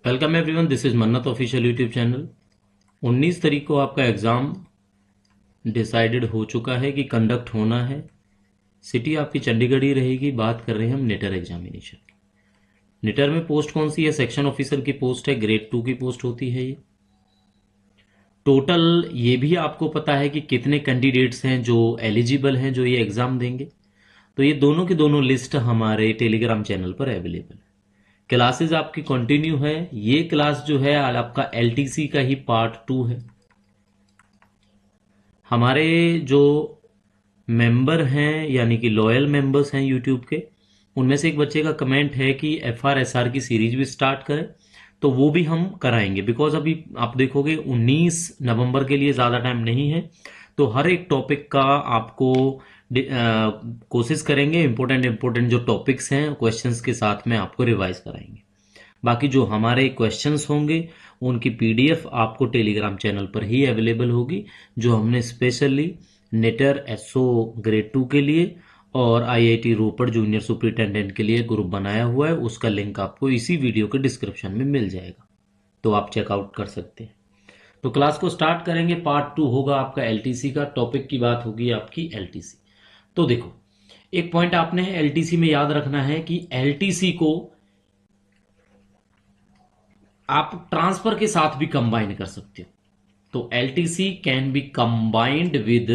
Welcome everyone, this is मन्नत official YouTube channel. 19 तारीख को आपका एग्ज़ाम डिसाइडेड हो चुका है कि कंडक्ट होना है। सिटी आपकी चंडीगढ़ ही रहेगी। बात कर रहे हैं हम निटर एग्जामिनेशन की। निटर में पोस्ट कौन सी है? सेक्शन ऑफिसर की पोस्ट है, ग्रेड 2 की पोस्ट होती है ये। टोटल ये भी आपको पता है कि कितने कैंडिडेट्स हैं जो एलिजिबल हैं, जो ये एग्ज़ाम देंगे। तो ये दोनों की दोनों लिस्ट हमारे टेलीग्राम चैनल पर अवेलेबल है। क्लासेस आपकी कंटिन्यू है। ये क्लास जो है आपका एलटीसी का ही पार्ट 2 है। हमारे जो मेंबर हैं यानी कि लॉयल मेंबर्स हैं यूट्यूब के, उनमें से एक बच्चे का कमेंट है कि एफआरएसआर की सीरीज भी स्टार्ट करें, तो वो भी हम कराएंगे। बिकॉज अभी आप देखोगे 19 नवंबर के लिए ज़्यादा टाइम नहीं है, तो हर एक टॉपिक का आपको कोशिश करेंगे इंपॉर्टेंट जो टॉपिक्स हैं क्वेश्चंस के साथ में आपको रिवाइज कराएंगे। बाकी जो हमारे क्वेश्चंस होंगे उनकी पीडीएफ आपको टेलीग्राम चैनल पर ही अवेलेबल होगी, जो हमने स्पेशली नेटर एसओ ग्रेड 2 के लिए और आईआईटी रोपड़ जूनियर सुपरिटेंडेंट के लिए ग्रुप बनाया हुआ है। उसका लिंक आपको इसी वीडियो के डिस्क्रिप्शन में मिल जाएगा, तो आप चेकआउट कर सकते हैं। तो क्लास को स्टार्ट करेंगे। पार्ट 2 होगा आपका एलटीसी का। टॉपिक की बात होगी आपकी एलटीसी। तो देखो, एक पॉइंट आपने एलटीसी में याद रखना है कि एलटीसी को आप ट्रांसफर के साथ भी कंबाइन कर सकते हो। तो LTC can be combined with,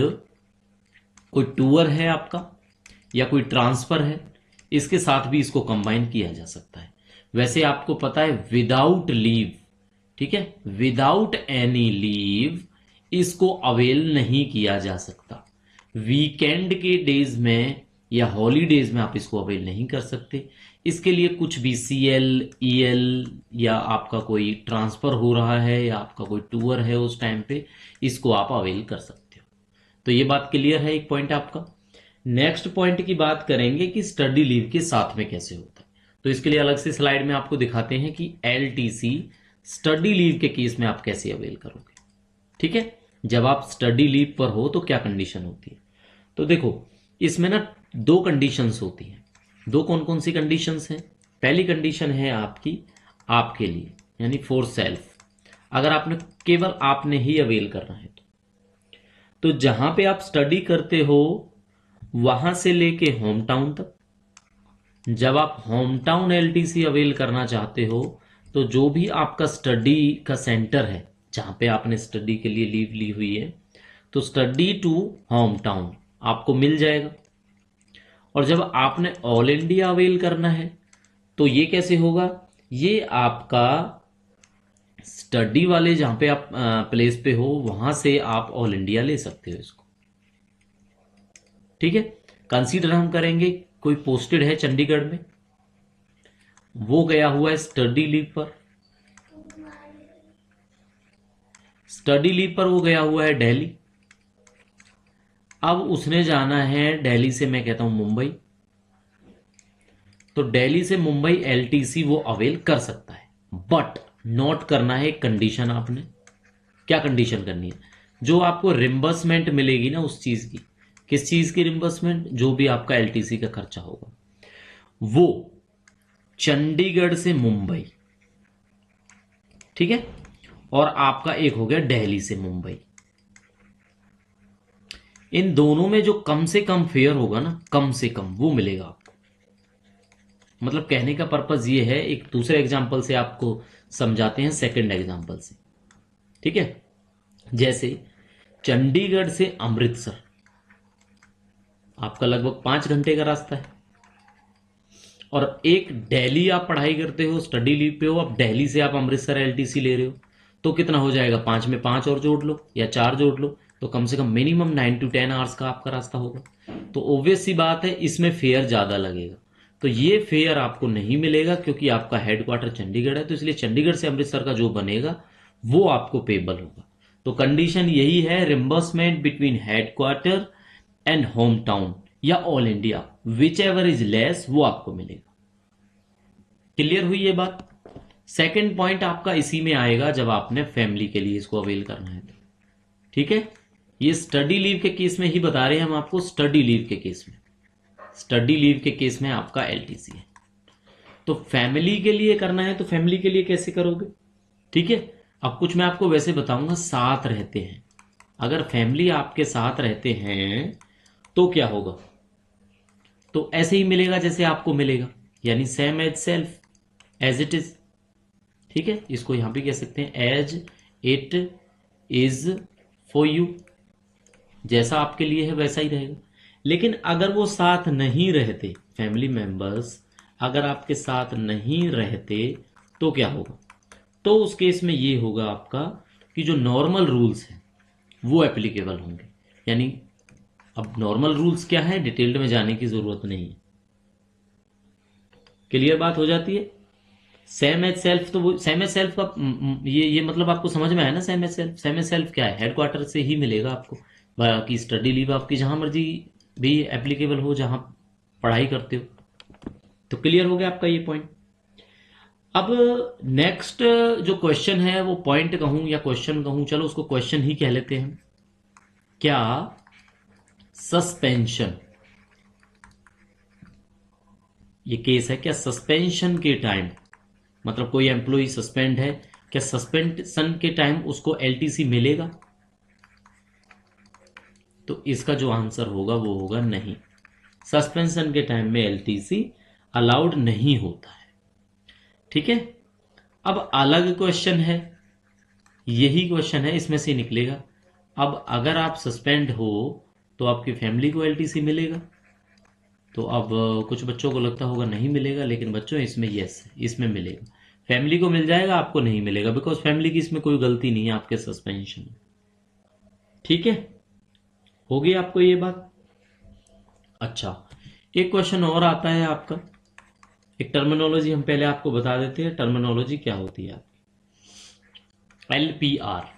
कोई टूर है आपका या कोई ट्रांसफर है, इसके साथ भी इसको कंबाइन किया जा सकता है। वैसे आपको पता है विदाउट लीव, ठीक है, विदाउट एनी लीव इसको अवेल नहीं किया जा सकता। वीकेंड के डेज में या हॉलीडेज में आप इसको अवेल नहीं कर सकते। इसके लिए कुछ भी सीएल ईएल या आपका कोई ट्रांसफर हो रहा है या आपका कोई टूर है उस टाइम पे, इसको आप अवेल कर सकते हो। तो ये बात क्लियर है, एक पॉइंट आपका। नेक्स्ट पॉइंट की बात करेंगे कि स्टडी लीव के साथ में कैसे होता है। तो इसके लिए अलग से स्लाइड में आपको दिखाते हैं कि एलटीसी स्टडी लीव के केस में आप कैसे अवेल करोगे। ठीक है, जब आप स्टडी लीव पर हो तो क्या कंडीशन होती है। तो देखो, इसमें ना दो कंडीशंस होती हैं। दो कौन कौन सी कंडीशंस हैं? पहली कंडीशन है आपकी, आपके लिए यानी फॉर सेल्फ, अगर आपने केवल आपने ही अवेल करना है तो जहां पे आप स्टडी करते हो वहां से लेके होम टाउन तक, जब आप होम टाउन एलटीसी अवेल करना चाहते हो तो जो भी आपका स्टडी का सेंटर है जहां पे आपने स्टडी के लिए लीव ली हुई है, तो स्टडी टू होम टाउन आपको मिल जाएगा। और जब आपने ऑल इंडिया अवेल करना है तो ये कैसे होगा? ये आपका स्टडी वाले जहां पे आप प्लेस पे हो वहां से आप ऑल इंडिया ले सकते हो इसको। ठीक है, कंसीडर हम करेंगे कोई पोस्टेड है चंडीगढ़ में, वो गया हुआ है स्टडी लीव पर। स्टडी लीव पर वो गया हुआ है दिल्ली। अब उसने जाना है दिल्ली से, मैं कहता हूं मुंबई, तो दिल्ली से मुंबई एलटीसी वो अवेल कर सकता है। बट नोट करना है एक कंडीशन आपने। क्या कंडीशन करनी है? जो आपको रिम्बर्समेंट मिलेगी ना उस चीज की, किस चीज की रिम्बर्समेंट? जो भी आपका एलटीसी का खर्चा होगा वो चंडीगढ़ से मुंबई, ठीक है, और आपका एक हो गया दिल्ली से मुंबई। इन दोनों में जो कम से कम फेयर होगा ना, कम से कम, वो मिलेगा आपको। मतलब कहने का पर्पज ये है, एक दूसरे एग्जांपल से आपको समझाते हैं, सेकंड एग्जांपल से। ठीक है, जैसे चंडीगढ़ से अमृतसर आपका लगभग 5 घंटे का रास्ता है, और एक दिल्ली आप पढ़ाई करते हो, स्टडी लीव पे हो, अब दिल्ली से आप अमृतसर एलटीसी ले रहे हो, तो कितना हो जाएगा? 5 में 5 और जोड़ लो या 4 जोड़ लो, तो कम से कम मिनिमम 9 to 10 आवर्स का आपका रास्ता होगा। तो ऑब्वियस सी बात है, इसमें फेयर ज्यादा लगेगा। तो ये फेयर आपको नहीं मिलेगा क्योंकि आपका हेडक्वार्टर चंडीगढ़ है, तो इसलिए चंडीगढ़ से अमृतसर का जो बनेगा वो आपको पेबल होगा। तो कंडीशन यही है, reimbursement between headquarter and home town या all India, whichever is less, वो आपको मिलेगा। क्लियर हुई ये बात? सेकंड पॉइंट आपका इसी में आएगा जब आपने फैमिली के लिए इसको अवेल करना है तो। ठीक है, ये स्टडी लीव के केस में ही बता रहे हैं हम आपको। स्टडी लीव के केस में, स्टडी लीव के केस में आपका एलटीसी है। तो फैमिली के लिए करना है तो फैमिली के लिए कैसे करोगे? ठीक है, अब कुछ मैं आपको वैसे बताऊंगा। साथ रहते हैं, अगर फैमिली आपके साथ रहते हैं तो क्या होगा? तो ऐसे ही मिलेगा जैसे आपको मिलेगा, यानी same as self, as it is. ठीक है, इसको यहां भी कह सकते हैं as it is for you, जैसा आपके लिए है वैसा ही रहेगा। लेकिन अगर वो साथ नहीं रहते, फैमिली मेंबर्स अगर आपके साथ नहीं रहते तो क्या होगा? तो उस केस में ये होगा आपका कि जो नॉर्मल रूल्स हैं वो एप्लीकेबल होंगे। यानी अब नॉर्मल रूल्स क्या है, डिटेल्ड में जाने की जरूरत नहीं है, क्लियर बात हो जाती है। सेम एज सेल्फ, तो वो सेम एज सेल्फ का ये मतलब आपको समझ में आया ना? Same as self, same as self क्या है? हेडक्वार्टर से ही मिलेगा आपको। बाकी स्टडी लीव आपकी जहां मर्जी भी एप्लीकेबल हो, जहां पढ़ाई करते हो। तो क्लियर हो गया आपका ये पॉइंट। अब नेक्स्ट जो क्वेश्चन है वो पॉइंट कहूं या क्वेश्चन कहूं, चलो उसको क्वेश्चन ही कह लेते हैं। क्या सस्पेंशन, ये केस है, क्या सस्पेंशन के टाइम, मतलब कोई एम्प्लॉय सस्पेंड है, क्या सस्पेंशन के टाइम उसको एलटीसी मिलेगा? तो इसका जो आंसर होगा वो होगा नहीं। सस्पेंशन के टाइम में एलटीसी अलाउड नहीं होता है। ठीक है, अब अलग क्वेश्चन है, यही क्वेश्चन है, इसमें से निकलेगा। अब अगर आप सस्पेंड हो तो आपकी फैमिली को एलटीसी मिलेगा? तो अब कुछ बच्चों को लगता होगा नहीं मिलेगा, लेकिन बच्चों इसमें यस है, इसमें मिलेगा। फैमिली को मिल जाएगा, आपको नहीं मिलेगा, बिकॉज फैमिली की इसमें कोई गलती नहीं है आपके सस्पेंशन में। ठीक है, होगी आपको ये बात। अच्छा, एक क्वेश्चन और आता है आपका। एक टर्मिनोलॉजी हम पहले आपको बता देते हैं, टर्मिनोलॉजी क्या होती है आपकी। एलपीआर,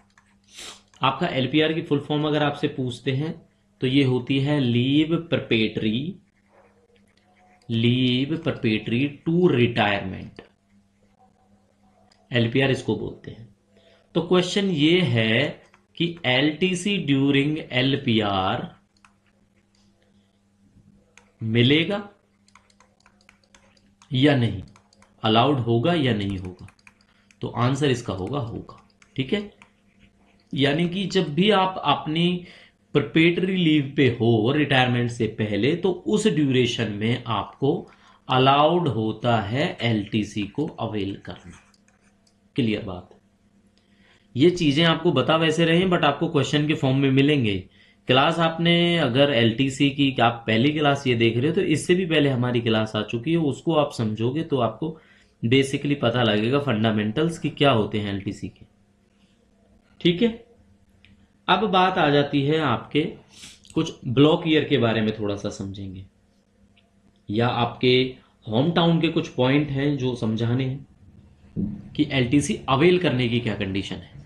आपका एलपीआर की फुल फॉर्म अगर आपसे पूछते हैं तो ये होती है लीव परपेटरी टू रिटायरमेंट, एलपीआर इसको बोलते हैं। तो क्वेश्चन ये है कि एलटीसी ड्यूरिंग एलपीआर मिलेगा या नहीं, अलाउड होगा या नहीं होगा? तो आंसर इसका होगा। ठीक है, यानी कि जब भी आप अपनी परपेटरी लीव पे हो रिटायरमेंट से पहले, तो उस ड्यूरेशन में आपको अलाउड होता है एलटीसी को अवेल करना। क्लियर बात? ये चीजें आपको बता वैसे रहे हैं, बट आपको क्वेश्चन के फॉर्म में मिलेंगे। क्लास आपने अगर एलटीसी की आप पहली क्लास ये देख रहे हो तो इससे भी पहले हमारी क्लास आ चुकी है, उसको आप समझोगे तो आपको बेसिकली पता लगेगा फंडामेंटल्स की क्या होते हैं एलटीसी के। ठीक है, अब बात आ जाती है आपके कुछ ब्लॉक ईयर के बारे में थोड़ा सा समझेंगे, या आपके होम टाउन के कुछ पॉइंट हैं जो समझाने हैं कि एलटीसी अवेल करने की क्या कंडीशन है।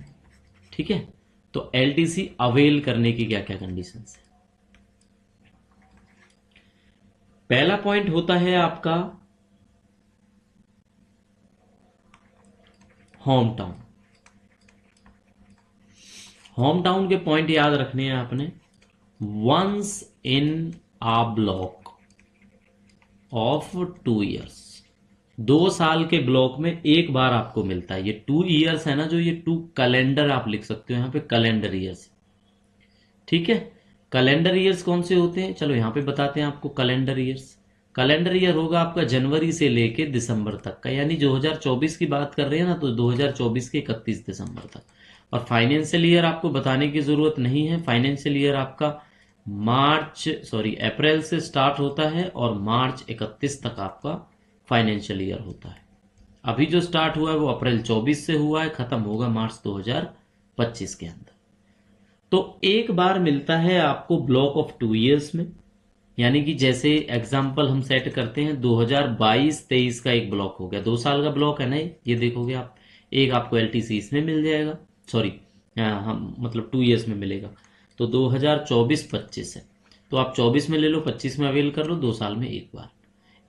ठीक है, तो एलटीसी अवेल करने की क्या क्या कंडीशंस है। पहला पॉइंट होता है आपका होम टाउन। होम टाउन के पॉइंट याद रखने हैं आपने। Once in a block of 2 years, 2 साल के ब्लॉक में एक बार आपको मिलता है। ये 2 ईयर्स है ना, जो ये 2 कैलेंडर आप लिख सकते हो यहां पे, कैलेंडर ईयर्स। ठीक है, कैलेंडर ईयर्स कौन से होते हैं, चलो यहां पे बताते हैं आपको। कैलेंडर ईयर्स, कैलेंडर ईयर होगा आपका जनवरी से लेके दिसंबर तक का, यानी 2024 की बात कर रहे हैं ना, तो 2024 के 31 दिसंबर तक। और फाइनेंशियल ईयर आपको बताने की जरूरत नहीं है, फाइनेंशियल ईयर आपका अप्रैल से स्टार्ट होता है और मार्च 31 तक आपका फाइनेंशियल ईयर होता है। अभी जो स्टार्ट हुआ है वो अप्रैल 24 से हुआ है, खत्म होगा मार्च 2025 के अंदर। तो एक बार मिलता है आपको ब्लॉक ऑफ 2 ईयर्स में, यानी कि जैसे एग्जाम्पल हम सेट करते हैं 2022-23 का एक ब्लॉक हो गया, 2 साल का ब्लॉक है ना ये देखोगे आप, एक आपको एलटीसी इसमें मिल जाएगा, हम मतलब 2 ईयर्स में मिलेगा। तो 2024-25 है, तो आप 24 में ले लो, 25 में अवेल कर लो, 2 साल में एक बार।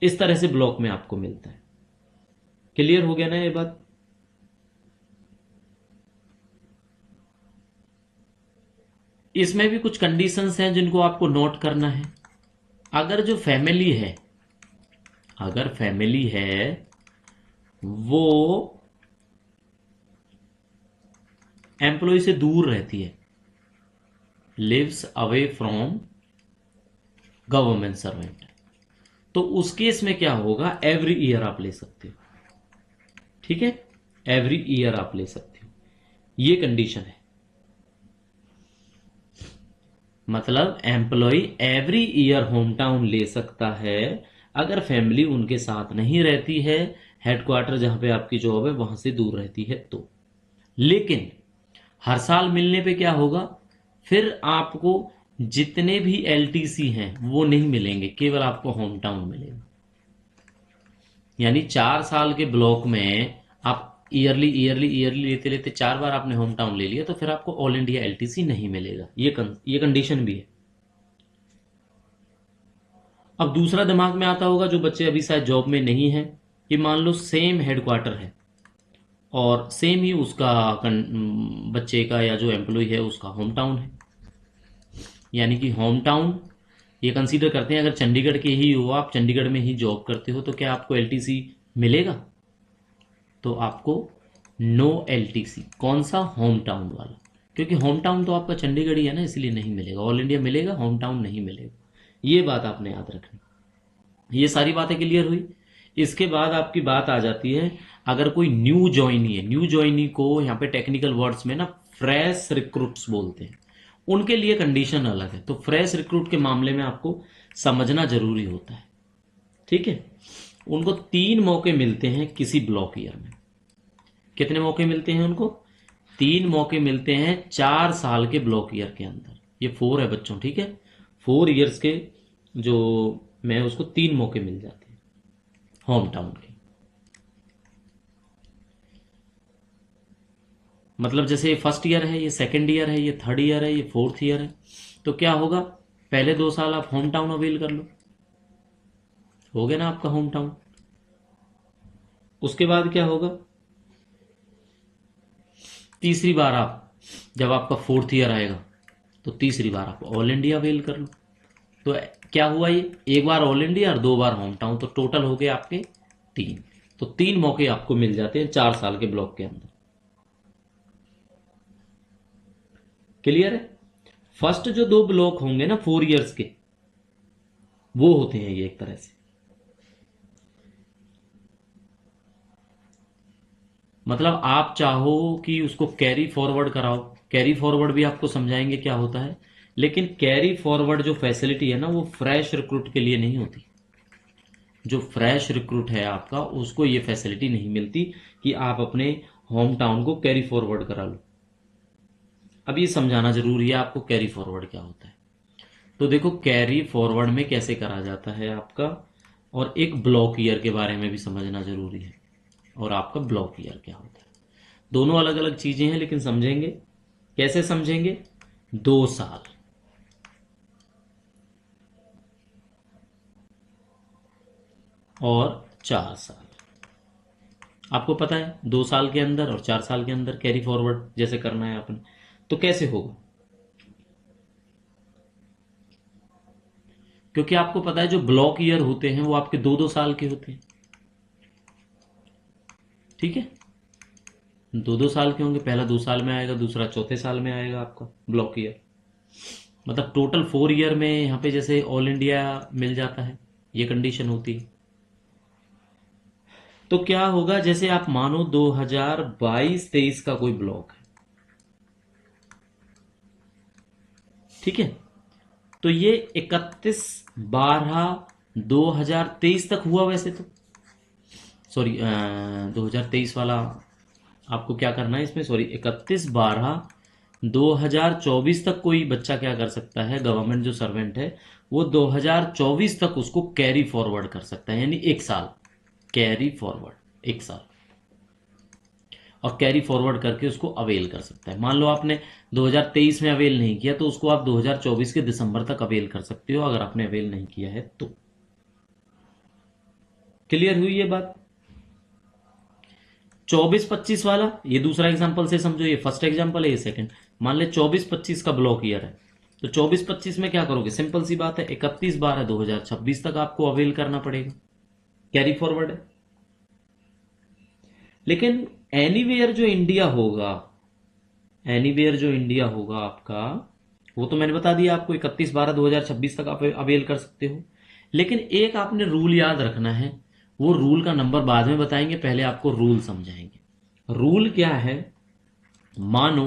इस तरह से ब्लॉक में आपको मिलता है। क्लियर हो गया ना ये बात? इसमें भी कुछ कंडीशंस हैं जिनको आपको नोट करना है। अगर जो फैमिली है, अगर फैमिली है वो एम्प्लॉय से दूर रहती है, lives away from government servant, तो उस केस में क्या होगा, एवरी ईयर आप ले सकते हो। ठीक है, एवरी ईयर आप ले सकते हो, ये कंडीशन है। मतलब employ every year home town ले सकता है अगर फैमिली उनके साथ नहीं रहती है, हेडक्वार्टर जहां पे आपकी जॉब है वहां से दूर रहती है तो। लेकिन हर साल मिलने पे क्या होगा, फिर आपको जितने भी एलटीसी हैं वो नहीं मिलेंगे, केवल आपको होम टाउन मिलेगा। यानी 4 साल के ब्लॉक में आप ईयरली ईयरली ईयरली लेते लेते 4 बार आपने होम टाउन ले लिया तो फिर आपको ऑल इंडिया एलटीसी नहीं मिलेगा, ये कंडीशन भी है। अब दूसरा दिमाग में आता होगा जो बच्चे अभी शायद जॉब में नहीं है, कि मान लो सेम हेडक्वार्टर है और सेम ही उसका बच्चे का या जो एम्प्लॉय है उसका होम टाउन है। यानी कि होम टाउन ये कंसीडर करते हैं, अगर चंडीगढ़ के ही हो, आप चंडीगढ़ में ही जॉब करते हो, तो क्या आपको एलटीसी मिलेगा? तो आपको नो एलटीसी। कौन सा? होम टाउन वाला, क्योंकि होम टाउन तो आपका चंडीगढ़ ही है ना, इसलिए नहीं मिलेगा। ऑल इंडिया मिलेगा, होम टाउन नहीं मिलेगा। ये बात आपने याद रखनी। ये सारी बातें क्लियर हुई। इसके बाद आपकी बात आ जाती है, अगर कोई न्यू ज्वाइनी है, न्यू ज्वाइनी को यहाँ पे टेक्निकल वर्ड्स में ना फ्रेश रिक्रूट्स बोलते हैं, उनके लिए कंडीशन अलग है। तो फ्रेश रिक्रूट के मामले में आपको समझना जरूरी होता है। ठीक है, उनको 3 मौके मिलते हैं किसी ब्लॉक ईयर में। कितने मौके मिलते हैं उनको? 3 मौके मिलते हैं 4 साल के ब्लॉक ईयर के अंदर। ये 4 है बच्चों, ठीक है, 4 ईयर्स के जो मैं उसको 3 मौके मिल जाते हैं होम टाउन के। मतलब जैसे ये फर्स्ट ईयर है, ये सेकंड ईयर है, ये थर्ड ईयर है, ये फोर्थ ईयर है, तो क्या होगा, पहले 2 साल आप होम टाउन अवेल कर लो, हो गया ना आपका होम टाउन। उसके बाद क्या होगा, तीसरी बार आप, जब आपका फोर्थ ईयर आएगा तो तीसरी बार आप ऑल इंडिया अवेल कर लो। तो क्या हुआ, ये एक बार ऑल इंडिया और 2 बार होम टाउन, तो टोटल हो गए आपके 3। तो 3 मौके आपको मिल जाते हैं 4 साल के ब्लॉक के अंदर। क्लियर है? फर्स्ट जो 2 ब्लॉक होंगे ना 4 ईयर्स के, वो होते हैं ये एक तरह से। मतलब आप चाहो कि उसको कैरी फॉरवर्ड कराओ, कैरी फॉरवर्ड भी आपको समझाएंगे क्या होता है, लेकिन कैरी फॉरवर्ड जो फैसिलिटी है ना वो फ्रेश रिक्रूट के लिए नहीं होती। जो फ्रेश रिक्रूट है आपका, उसको ये फैसिलिटी नहीं मिलती कि आप अपने होम टाउन को कैरी फॉरवर्ड करा लो। अब ये समझाना जरूरी है आपको कैरी फॉरवर्ड क्या होता है। तो देखो, कैरी फॉरवर्ड में कैसे करा जाता है आपका, और एक ब्लॉक ईयर के बारे में भी समझना जरूरी है, और आपका ब्लॉक ईयर क्या होता है। दोनों अलग अलग चीजें हैं, लेकिन समझेंगे कैसे? समझेंगे 2 साल और 4 साल। आपको पता है 2 साल के अंदर और 4 साल के अंदर कैरी फॉरवर्ड जैसे करना है अपन, तो कैसे होगा? क्योंकि आपको पता है जो ब्लॉक ईयर होते हैं वो आपके 2-2 साल के होते हैं। ठीक है, 2-2 साल के होंगे, पहला 2 साल में आएगा, दूसरा चौथे साल में आएगा आपका ब्लॉक ईयर। मतलब टोटल 4 ईयर में यहाँ पे जैसे ऑल इंडिया मिल जाता है, ये कंडीशन होती है। तो क्या होगा, जैसे आप मानो 2022-23 का कोई ब्लॉक है, ठीक है, तो ये 31/12/2023 तक हुआ वैसे तो। सॉरी, 2023 वाला आपको क्या करना है इसमें, सॉरी, 31/12/2024 तक कोई बच्चा क्या कर सकता है, गवर्नमेंट जो सर्वेंट है वो 2024 तक उसको कैरी फॉरवर्ड कर सकता है, यानी 1 साल कैरी फॉरवर्ड, 1 साल, और कैरी फॉरवर्ड करके उसको अवेल कर सकता है। मान लो आपने 2023 में अवेल नहीं किया तो उसको आप 2024 के दिसंबर तक अवेल कर सकते हो, अगर आपने अवेल नहीं किया है तो। क्लियर हुई ये बात? 24-25 वाला, ये दूसरा एग्जांपल से समझो, ये फर्स्ट एग्जांपल है, ये सेकंड। मान ले 24-25 का ब्लॉक ईयर है, तो 24-25 में क्या करोगे, सिंपल सी बात है, 31/12/2026 तक आपको अवेल करना पड़ेगा, कैरी फॉरवर्ड है। लेकिन एनीवेयर जो इंडिया होगा, एनीवेयर जो इंडिया होगा आपका, वो तो मैंने बता दिया आपको 31/12/2026 तक आप अवेल कर सकते हो। लेकिन एक आपने रूल याद रखना है, वो रूल का नंबर बाद में बताएंगे, पहले आपको रूल समझाएंगे। रूल क्या है, मानो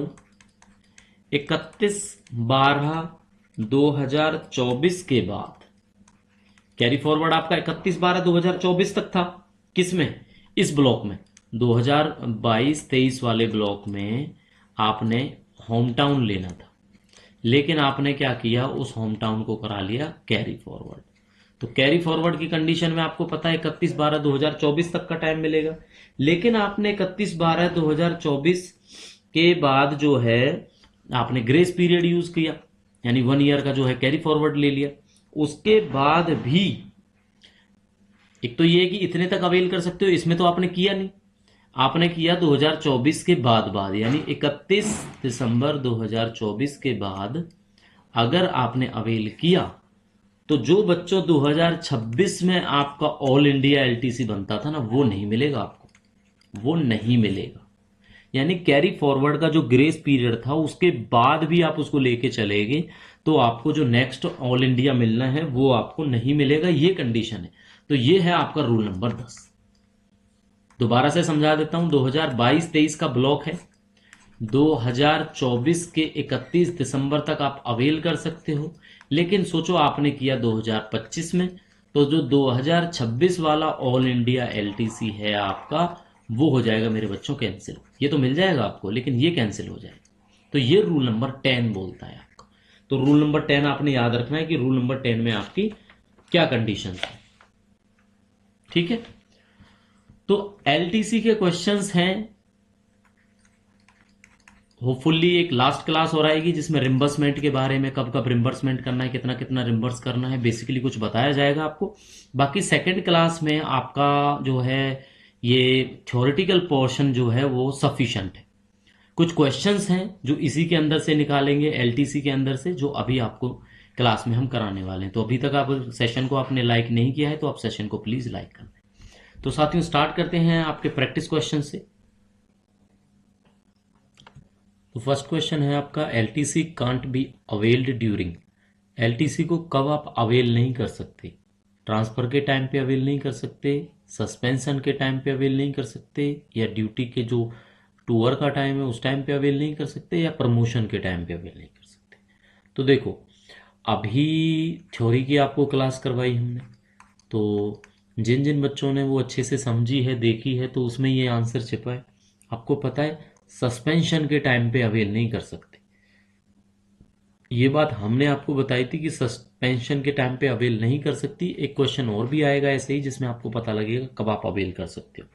31/12/2024 के बाद, कैरी फॉरवर्ड आपका 31/12/2024 तक था, किसमें, इस ब्लॉक में, 2022-23 वाले ब्लॉक में आपने होम टाउन लेना था, लेकिन आपने क्या किया, उस होम टाउन को करा लिया कैरी फॉरवर्ड। तो कैरी फॉरवर्ड की कंडीशन में आपको पता है 31/12/2024 तक का टाइम मिलेगा, लेकिन आपने 31/12/2024 के बाद जो है आपने ग्रेस पीरियड यूज किया, यानी 1 ईयर का जो है कैरी फॉरवर्ड ले लिया। उसके बाद भी एक तो ये है कि इतने तक अवेल कर सकते हो, इसमें तो आपने किया नहीं, आपने किया 2024 के बाद यानी 31 दिसंबर 2024 के बाद अगर आपने अवेल किया, तो जो बच्चों 2026 में आपका ऑल इंडिया एलटीसी बनता था ना, वो नहीं मिलेगा आपको, वो नहीं मिलेगा। यानी कैरी फॉरवर्ड का जो ग्रेस पीरियड था उसके बाद भी आप उसको लेके चलेंगे तो आपको जो नेक्स्ट ऑल इंडिया मिलना है वो आपको नहीं मिलेगा, ये कंडीशन है। तो ये है आपका रूल नंबर 10। दोबारा से समझा देता हूं, 2022-23 का ब्लॉक है, 2024 के 31 दिसंबर तक आप अवेल कर सकते हो, लेकिन सोचो आपने किया 2025 में, तो जो 2026 वाला ऑल इंडिया एलटीसी है आपका, वो हो जाएगा मेरे बच्चों कैंसिल। ये तो मिल जाएगा आपको, लेकिन ये कैंसिल हो जाएगा। तो ये रूल नंबर 10 बोलता है आपका। तो रूल नंबर 10 आपने याद रखना है कि रूल नंबर 10 में आपकी क्या कंडीशन है, ठीक है। तो एलटीसी के क्वेश्चंस हैं, होपफुली एक लास्ट क्लास और आएगी जिसमें रिम्बर्समेंट के बारे में, कब कब रिम्बर्समेंट करना है, कितना कितना रिम्बर्स करना है, बेसिकली कुछ बताया जाएगा आपको। बाकी सेकंड क्लास में आपका जो है ये थ्योरेटिकल पोर्शन जो है वो सफिशिएंट है। कुछ क्वेश्चंस हैं जो इसी के अंदर से निकालेंगे, एलटीसी के अंदर से, जो अभी आपको क्लास में हम कराने वाले हैं। तो अभी तक आप सेशन को आपने लाइक नहीं किया है तो आप सेशन को प्लीज लाइक कर दें। तो साथियों स्टार्ट करते हैं आपके प्रैक्टिस क्वेश्चन से। तो फर्स्ट क्वेश्चन है आपका, LTC can't be availed during. LTC को कब आप अवेल नहीं कर सकते, ट्रांसफर के टाइम पे अवेल नहीं कर सकते, सस्पेंशन के टाइम पे अवेल नहीं कर सकते, या ड्यूटी के जो टूर का टाइम है उस टाइम पे अवेल नहीं कर सकते, या प्रमोशन के टाइम पे अवेल नहीं कर सकते। तो देखो, अभी थ्योरी की आपको क्लास करवाई हमने, तो जिन जिन बच्चों ने वो अच्छे से समझी है, देखी है, तो उसमें ये आंसर छिपा है। आपको पता है सस्पेंशन के टाइम पे अवेल नहीं कर सकते, ये बात हमने आपको बताई थी कि सस्पेंशन के टाइम पे अवेल नहीं कर सकती। एक क्वेश्चन और भी आएगा ऐसे ही जिसमें आपको पता लगेगा कब आप अवेल कर सकते हो,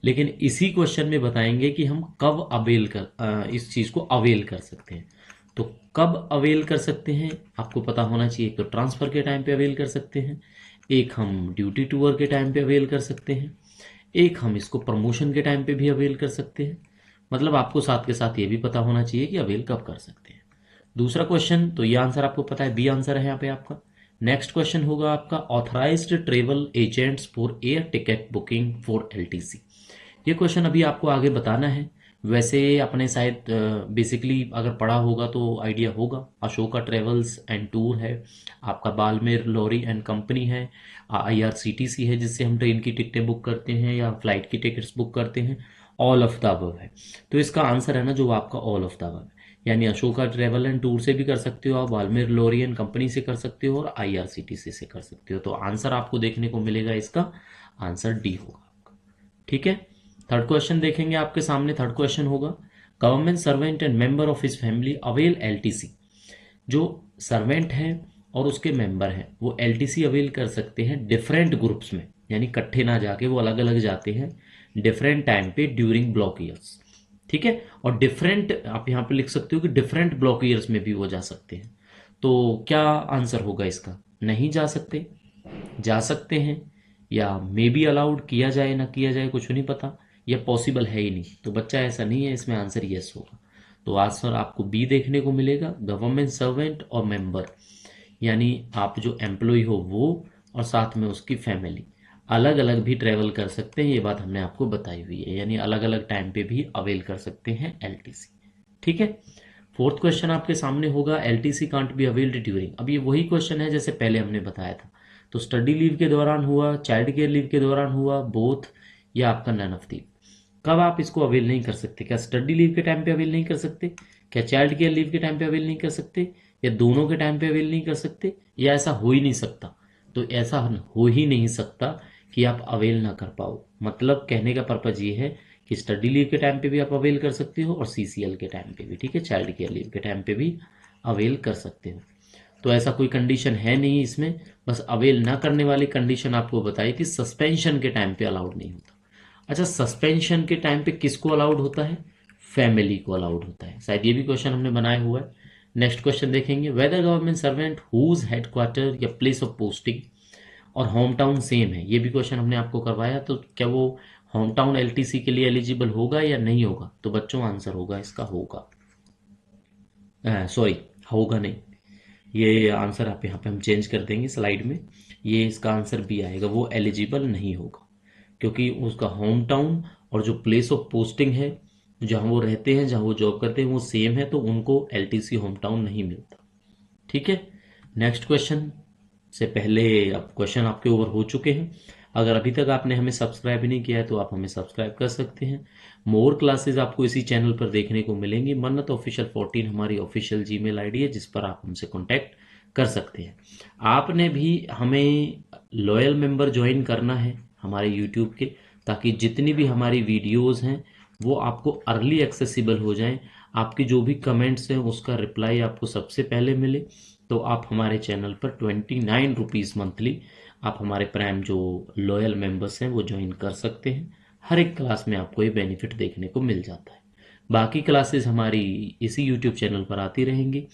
लेकिन इसी क्वेश्चन में बताएंगे कि हम कब इस चीज को अवेल कर सकते हैं। तो कब अवेल कर सकते हैं आपको पता होना चाहिए। एक तो ट्रांसफर के टाइम पे अवेल कर सकते हैं, एक हम ड्यूटी टूर के टाइम पे अवेल कर सकते हैं, एक हम इसको प्रमोशन के टाइम पे भी अवेल कर सकते हैं। मतलब आपको साथ के साथ ये भी पता होना चाहिए कि अवेल कब कर सकते हैं। दूसरा क्वेश्चन, तो ये आंसर आपको पता है, बी आंसर है यहाँ पे आपका। नेक्स्ट क्वेश्चन होगा आपका, authorised travel agents for air ticket booking for LTC. ये क्वेश्चन अभी आपको आगे बताना है। वैसे अपने शायद बेसिकली अगर पढ़ा होगा तो आइडिया होगा, अशोका ट्रेवल्स एंड टूर है आपका, बालमेर लॉरी एंड कंपनी है, आईआरसीटीसी है जिससे हम ट्रेन की टिकटें बुक करते हैं या फ्लाइट की टिकट्स बुक करते हैं, ऑल ऑफ द अबव है। तो इसका आंसर है ना जो आपका ऑल ऑफ द अबव है, यानी अशोका ट्रेवल एंड टूर से भी कर सकते हो आप, बालमेर लॉरी एंड कंपनी से कर सकते हो, और आईआरसीटीसी से कर सकते हो। तो आंसर आपको देखने को मिलेगा, इसका आंसर डी होगा आपका, ठीक है। थर्ड क्वेश्चन देखेंगे आपके सामने। थर्ड क्वेश्चन होगा, government servant and member of his family avail LTC. जो सर्वेंट हैं और उसके मेंबर हैं वो एलटीसी अवेल कर सकते हैं डिफरेंट ग्रुप्स में, यानी इकट्ठे ना जाके वो अलग अलग जाते हैं डिफरेंट टाइम पे ड्यूरिंग ब्लॉक ईयर्स, ठीक है। और डिफरेंट आप यहाँ पे लिख सकते हो कि डिफरेंट ब्लॉक ईयर्स में भी वो जा सकते हैं। तो क्या आंसर होगा इसका, नहीं जा सकते, जा सकते हैं, या मे बी अलाउड, किया जाए ना किया जाए कुछ नहीं पता, या पॉसिबल है ही नहीं। तो बच्चा ऐसा नहीं है, इसमें आंसर यस होगा। तो आंसर आपको बी देखने को मिलेगा, गवर्नमेंट सर्वेंट और मेंबर, यानी आप जो एम्प्लॉय हो वो और साथ में उसकी फैमिली, अलग अलग भी ट्रेवल कर सकते हैं, ये बात हमने आपको बताई हुई है, यानी अलग अलग टाइम पे भी अवेल कर सकते हैं एलटीसी। ठीक है। फोर्थ क्वेश्चन आपके सामने होगा, LTC can't be availed during. अब ये वही क्वेश्चन है जैसे पहले हमने बताया था। तो स्टडी लीव के दौरान हुआ, चाइल्ड केयर लीव के दौरान हुआ, बोथ, या आपका नन ऑफ दी। कब आप इसको अवेल नहीं कर सकते? क्या स्टडी लीव के टाइम पे अवेल नहीं कर सकते? क्या चाइल्ड केयर लीव के टाइम पे अवेल नहीं कर सकते? या दोनों के टाइम पे अवेल नहीं कर सकते? या ऐसा हो ही नहीं सकता? तो ऐसा हो ही नहीं सकता कि आप अवेल ना कर पाओ। मतलब कहने का पर्पज ये है कि स्टडी लीव के टाइम पे भी आप अवेल कर सकते हो और सीसीएल के टाइम पे भी, ठीक है, चाइल्ड केयर लीव के टाइम पे भी अवेल कर सकते हो। तो ऐसा कोई कंडीशन है नहीं इसमें, बस अवेल ना करने वाली कंडीशन आपको बताई थी, सस्पेंशन के टाइम पे अलाउड नहीं होता। अच्छा, सस्पेंशन के टाइम पे किसको अलाउड होता है? फैमिली को अलाउड होता है। शायद ये भी क्वेश्चन हमने बनाया हुआ है। नेक्स्ट क्वेश्चन देखेंगे, whether government servant whose headquarter या प्लेस ऑफ पोस्टिंग और होम टाउन सेम है। ये भी क्वेश्चन हमने आपको करवाया, तो क्या वो होम टाउन एलटीसी के लिए एलिजिबल होगा या नहीं होगा? तो बच्चों आंसर होगा इसका होगा, सॉरी होगा नहीं, ये आंसर आप यहाँ पे हम चेंज कर देंगे स्लाइड में। ये इसका आंसर भी आएगा, वो एलिजिबल नहीं होगा, क्योंकि उसका होम टाउन और जो प्लेस ऑफ पोस्टिंग है, जहाँ वो रहते हैं, जहाँ वो जॉब करते हैं, वो सेम है, तो उनको एलटीसी होम टाउन नहीं मिलता। ठीक है। नेक्स्ट क्वेश्चन से पहले अब क्वेश्चन आपके ओवर हो चुके हैं। अगर अभी तक आपने हमें सब्सक्राइब नहीं किया है तो आप हमें सब्सक्राइब कर सकते हैं। मोर क्लासेस आपको इसी चैनल पर देखने को मिलेंगी। मन्नत ऑफिशियल 14 हमारी ऑफिशियल जीमेल आईडी है, जिस पर आप हमसे कॉन्टैक्ट कर सकते हैं। आपने भी हमें लॉयल मेंबर ज्वाइन करना है हमारे यूट्यूब के, ताकि जितनी भी हमारी वीडियोस हैं वो आपको अर्ली एक्सेसिबल हो जाएं। आपके जो भी कमेंट्स हैं उसका रिप्लाई आपको सबसे पहले मिले। तो आप हमारे चैनल पर 29 रुपीज़ मंथली आप हमारे प्राइम जो लॉयल मेंबर्स हैं वो ज्वाइन कर सकते हैं। हर एक क्लास में आपको ये बेनिफिट देखने को मिल जाता है। बाकी क्लासेस हमारी इसी यूट्यूब चैनल पर आती रहेंगी।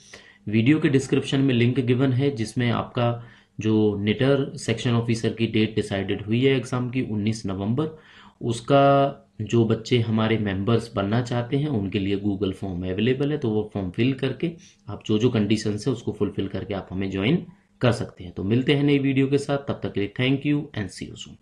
वीडियो के डिस्क्रिप्शन में लिंक गिवन है, जिसमें आपका जो निटर सेक्शन ऑफिसर की डेट डिसाइडेड हुई है एग्ज़ाम की 19 नवंबर, उसका जो बच्चे हमारे मेंबर्स बनना चाहते हैं उनके लिए गूगल फॉर्म अवेलेबल है। तो वो फॉर्म फिल करके आप जो जो कंडीशंस है उसको फुलफिल करके आप हमें ज्वाइन कर सकते हैं। तो मिलते हैं नई वीडियो के साथ, तब तक के लिए thank you and see you soon.